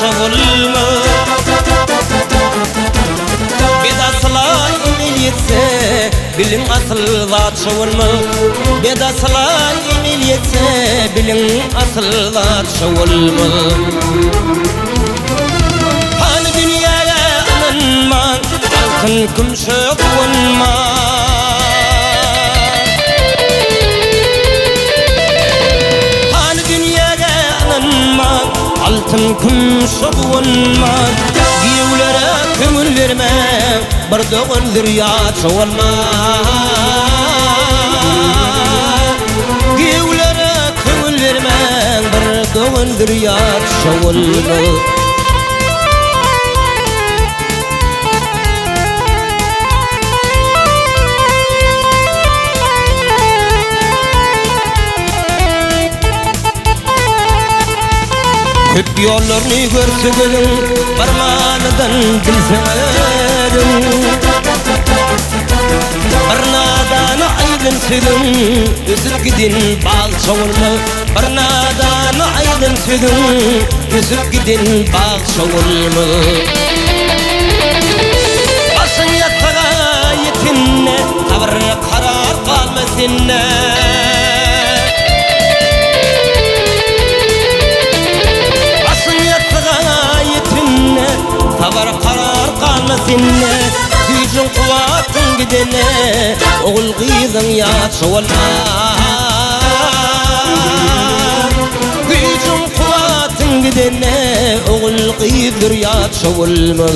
çoğulma Bedasılay emil yetse bilin asılda çoğulma Bedasılay emil yetse bilin asılda çoğulma Hani dünyaya anınma altın kumşuk olma Altın kumşuk olma Giyevlere kömür verme Bir doğundur ya çoğulma Giyevlere kömür verme Bir doğundur ya çoğulma Hep yollarını görsegedin Parmağından bilsegedin Barnadana aydın segin Üzüp gidin bal çoğulma Barnadana aydın segin Üzüp gidin bal çoğulma Başın yatağa yetinne Sabır karar kalmasınne Sabar karar kalmasınne Gücün kuvatın gidene Oğul kıydın ya çoğulma Gücün kuvatın gidene Oğul kıydır ya çoğulma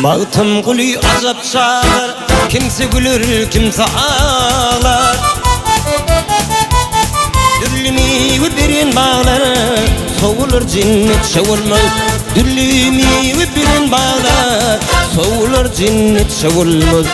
Mağtım kuli azap çağır Kimse gülür kimse ağlar Düllümü ve birin bağlar Soğulur cinnet çoğulmaz Düllümü ve birin bağlar Soğulur cinnet çoğulmaz